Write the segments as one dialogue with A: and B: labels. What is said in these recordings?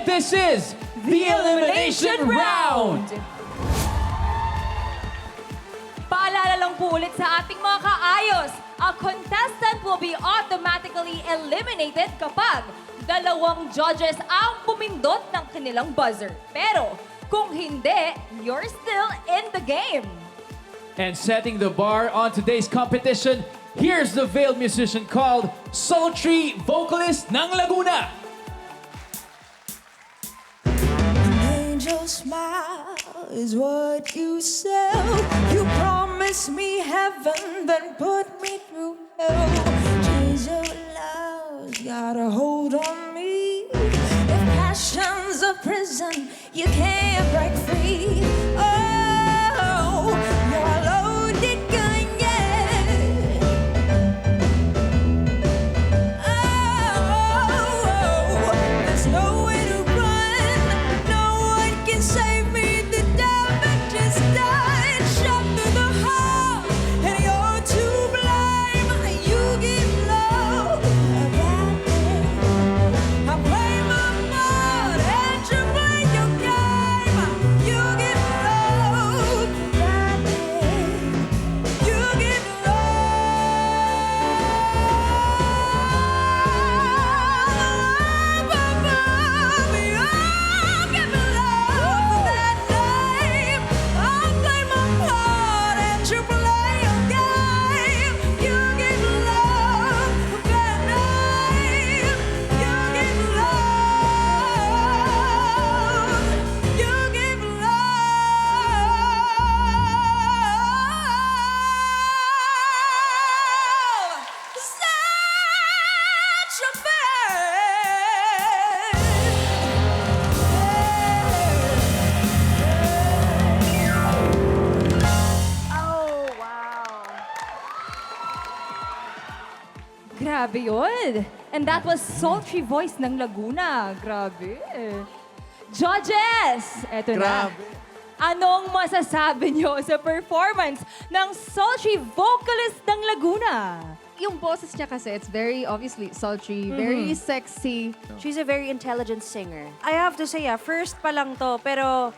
A: this is the Elimination Round!
B: Paalala lang po ulit sa ating mga kaayos, a contestant will be automatically eliminated kapag dalawang judges ang pumindot ng kanilang buzzer. Pero kung hindi, you're still in the game.
A: And setting the bar on today's competition, here's the veiled musician called Sultry Vocalist ng Laguna.
C: Angel smile is what you sell. You promise me heaven, then put me through hell. Change your love, got a hold on me. If passion's a prison, you can't break free. Oh, you're a loaded gun, yeah. Oh, there's nowhere to run. No one can save me. The damage is done. Shot through the heart, and you're to blame. You give love a bad name. I play my part, and you play your game. You give love a bad name. You give
B: Grabe yun. And that was Sultry Voice ng Laguna. Grabe. Judges! Eto na.
D: Grabe.
B: Anong masasabi nyo sa performance ng Sultry Vocalist ng Laguna?
E: Yung boses niya kasi, it's very obviously sultry, very sexy.
F: She's a very intelligent singer. I have to say, first pa lang to, pero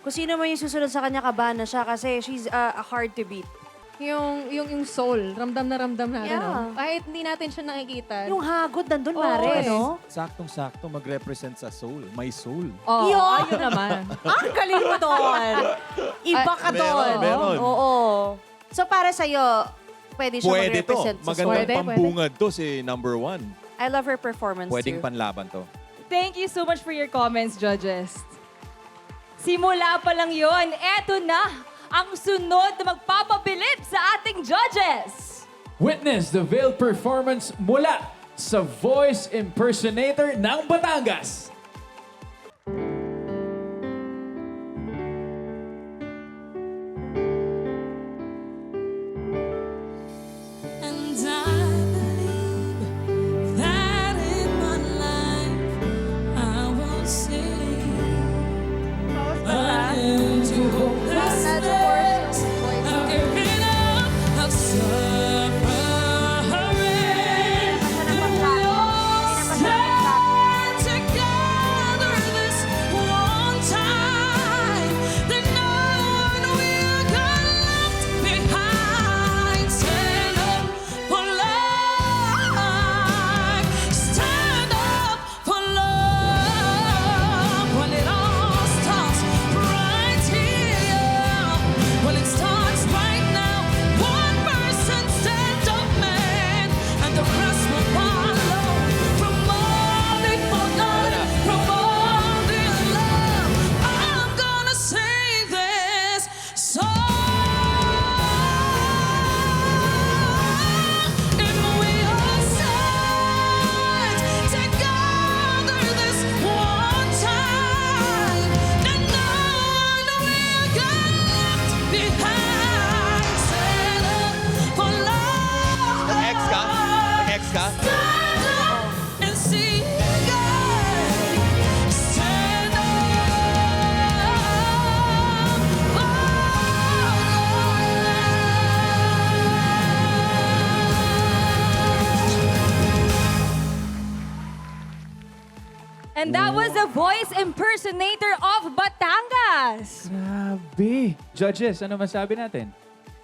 F: kung sino man yung susunod sa kanya, kabahan na siya kasi she's hard to beat.
E: Yung soul, ramdam na ramdam natin.
F: Yeah.
E: No? Kahit hindi natin siya nakikita.
F: Yung hagod nandun,
E: Oo,
F: mare,
E: eh.
F: no?
D: Saktong-sakto mag-represent sa soul. My soul.
E: Oh,
F: Yun!
E: ayun naman.
F: Ang galing mo doon! Iba ka doon.
D: meron.
F: Oo. So para sa'yo, pwede siya
D: Pwede to.
F: mag-represent sa
D: Magandang
E: Pwede,
D: pambungad to si number 1.
F: I love her performance
D: Pwedeng
F: too.
D: panlaban to.
B: Thank you so much for your comments, judges. Simula pa lang yon, eto na ang sunod na magpapabilib sa ating judges.
A: Witness the veiled performance mula sa voice impersonator ng Batangas.
C: And I believe that in my life I will sing to hopelessness. I've given up, I've suffering. Stand together.
B: And that was the voice impersonator of Batangas.
A: Grabe. Judges, ano masabi natin?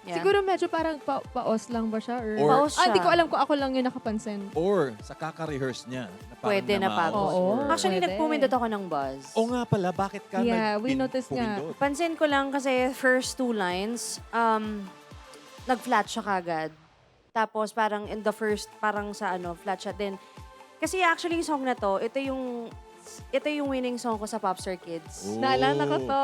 F: Yeah.
E: Siguro medyo parang paos lang ba siya? Or,
F: Paos siya.
E: Hindi ko alam kung ako lang yung nakapansin.
D: Or sa kaka-rehearse niya. Na parang
F: Pwede na pagod.
E: Oo.
F: Actually,
E: Pwede.
F: nagpumindot ako ng buzz.
D: O nga pala, bakit ka
E: Yeah, we noticed nga.
D: pumindot?
F: Pansin ko lang kasi first 2 lines, nag-flat siya kagad. Tapos parang in the first, parang sa flat siya din. Kasi actually yung song na to, ito yung winning song ko sa Popstar Kids.
D: Oh.
E: Naalala ko to.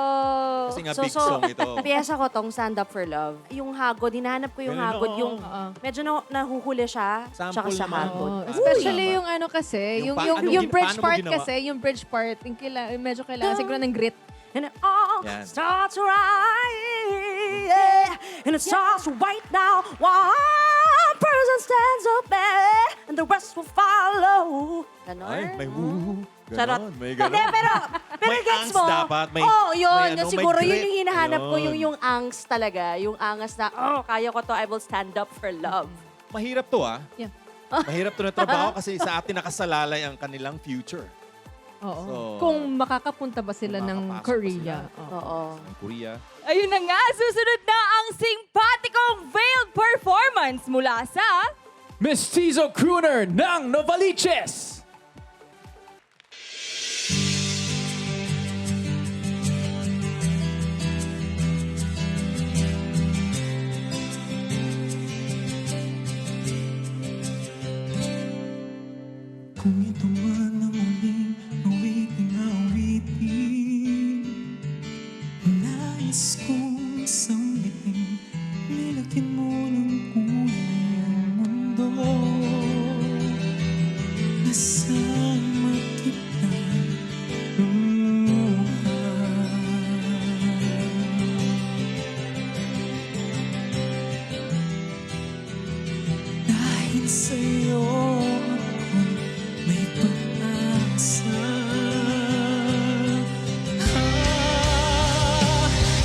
D: Kasi nga big song ito.
F: Piyesa ko tong Stand Up for Love. Yung hagod, hinahanap ko yung
D: Ganun,
F: hagod,
D: oo.
F: yung medyo nahuhuli siya,
D: Sample
F: tsaka sa
D: naman.
F: hagod.
E: Oh, especially
D: Tama.
E: yung ano kasi,
D: Yung
E: yung
D: paano
E: bridge
D: mo
E: part
D: ginawa?
E: kasi, yung bridge part, medyo kailangan siguro ng grit.
F: And it all
D: Yan.
F: starts right, yeah. And it starts right now. One person stands up there, and the rest will follow. Ganon.
D: Ay, may woo.
F: Charot.
D: Ganon, may
F: Hindi,
D: ganon.
F: pero
D: May
F: gets
D: angst
F: mo.
D: dapat, may-
F: oh, yun.
D: may ano, may
F: siguro yun
D: grit.
F: yung hinahanap ko,
D: Yun.
F: yung angst talaga. Yung angas na, kaya ko to, I will stand up for love.
D: Mahirap to
E: Yeah.
D: Mahirap to na trabaho kasi sa atin nakasalalay ang kanilang future.
E: Oo.
D: So,
E: Kung makakapunta ba sila
D: kung
E: ng
D: makakapasok ba
E: Korea.
D: sila?
E: Oo.
F: Oo.
D: Ang Korea.
B: Ayun na nga, susunod na ang simpatikong veiled performance mula sa...
A: Mestizo Crooner ng Novaliches.
G: Kung ito man ang muling awiting awitin, nais kong isang bitin, nilagyan mo ng kulay ang mundo. Kasama kita lumuha. Dahil sa'yo may pag-asa.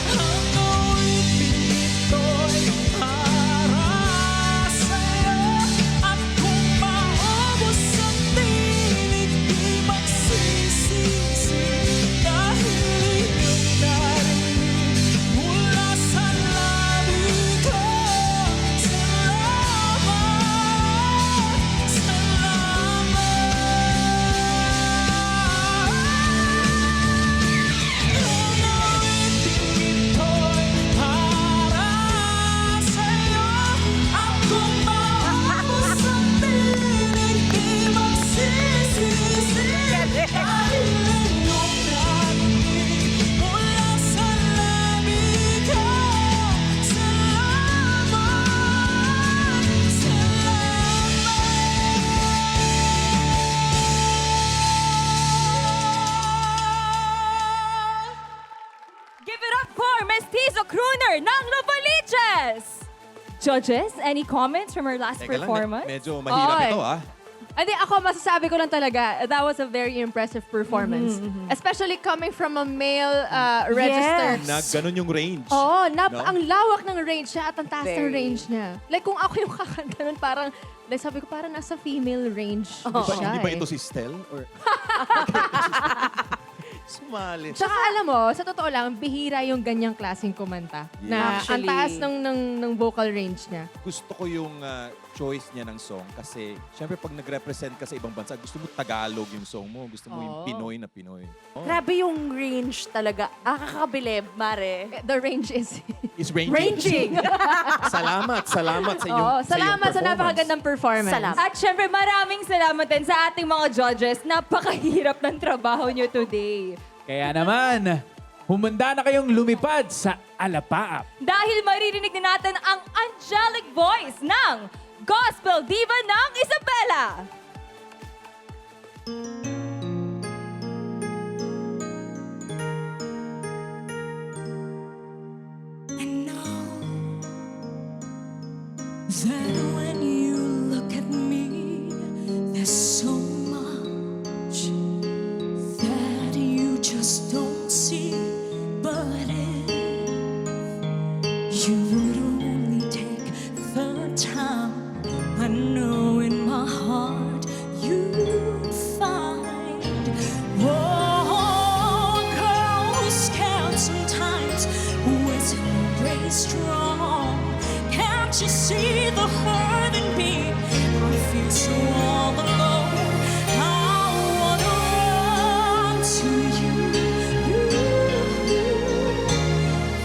G: Ang awitin ito'y para sa'yo. At kung maubos ang tinig, di magsisisi. Dahil iyong narinig mula sa labi ko.
B: Give it up for Mestizo Crooner ng Novaliches! Judges, any comments from our last
D: Teka lang,
B: performance?
D: medyo mahirap
E: Oy.
D: ito
E: Hindi, ako masasabi ko lang talaga, that was a very impressive performance. Especially coming from a male register.
F: Yes.
D: Na ganun yung range.
E: Oo,
D: No?
E: ang lawak ng range niya at ang taas ng
F: Very.
E: range niya. Like kung ako yung kakanta nun, parang, like sabi ko, parang nasa female range siya
D: Hindi ba
E: eh.
D: ito si Stel? Or... Sumali.
E: Tsaka alam mo, sa totoo lang, bihira yung ganyang klaseng kumanta. Na ang
F: Actually.
E: taas ng vocal range niya.
D: Gusto ko yung choice niya ng song kasi syempre pag nag-represent ka sa ibang bansa, gusto mo Tagalog yung song mo. Gusto mo yung
E: Oo.
D: Pinoy na Pinoy. Oh,
F: Grabe yung range talaga. Kakabilib, Mare.
E: The range is...
D: it's ranging.
F: Ranging!
D: Salamat sa
E: Oo,
D: iyong
E: salamat sa
D: performance.
E: napakagandang performance.
F: Salamat.
B: At syempre, maraming salamat din sa ating mga judges. Napakahirap ng trabaho nyo today.
A: Kaya naman, humanda na kayong lumipad sa Alapaap.
B: Dahil maririnig na natin ang angelic voice ng Gospel Diva ng Isabela.
G: I know that when you look at me, there's so much that you just don't see. But if you would only take the time, I know in my heart you'd find
C: strong. Can't you see the hurt in me? I feel so all alone. I wanna run to you.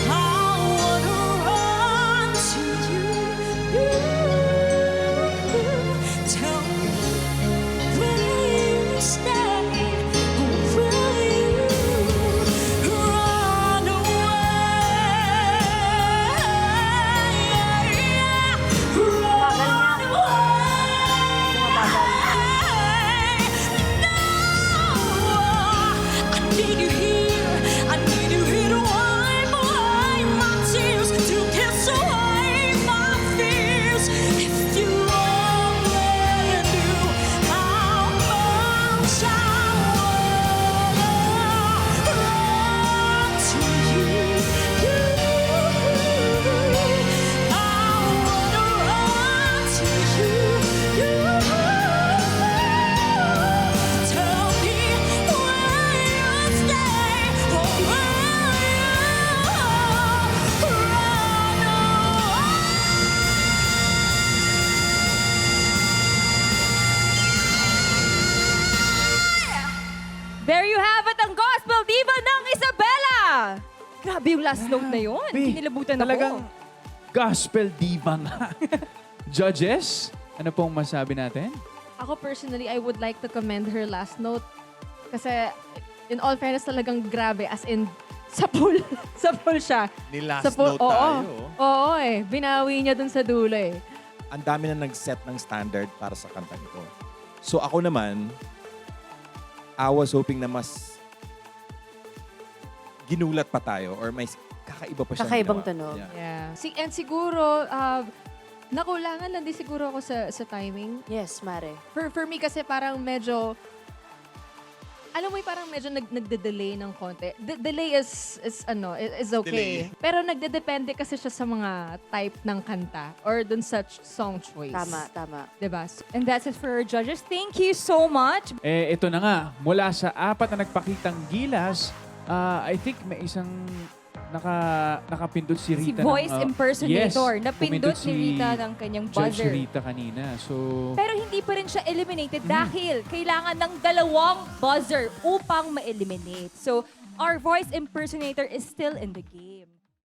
C: I wanna run to you. Tell me, will you stay or will you run
B: There you have it, ang gospel diva ng Isabela! Grabe yung last note na yun. Kinilabutan
A: Talagang
B: ako.
A: gospel diva nga. Judges, ano pong masabi natin?
E: Ako personally, I would like to commend her last note. Kasi, in all fairness, talagang grabe. As in, sa pool. Sa pool siya.
D: Ni last
E: Sa pool,
D: note
E: oo.
D: tayo.
E: Oo eh. Binawi niya dun sa dulo eh.
D: Ang dami na nag-set ng standard para sa kanta nito. So ako naman, I was hoping na mas ginulat pa tayo or may kakaiba pa siya
F: Kakaibang
D: ginawa.
F: tunog.
D: Yeah.
E: Yeah. And siguro, nakulangan lang din siguro ako sa timing.
F: Yes, Mare.
E: For me kasi parang medyo, alam mo yung parang medyo nagde-delay ng konti. Delay is okay.
D: Delay.
E: Pero nagde-depende kasi siya sa mga type ng kanta or dun sa song choice.
F: Tama, tama.
E: Diba?
B: And that's it for our judges. Thank you so much.
A: Ito na nga, mula sa 4 na nagpakitang gilas, I think may isang nakapindot si
B: Si
A: Rita.
B: voice impersonator.
A: Yes,
B: Napindot
A: pumindot
B: si Rita ng kanyang
A: Judge
B: buzzer.
A: Rita kanina. So,
B: Pero hindi pa rin siya eliminated dahil kailangan ng 2 buzzer upang ma-eliminate. So, our voice impersonator is still in the game.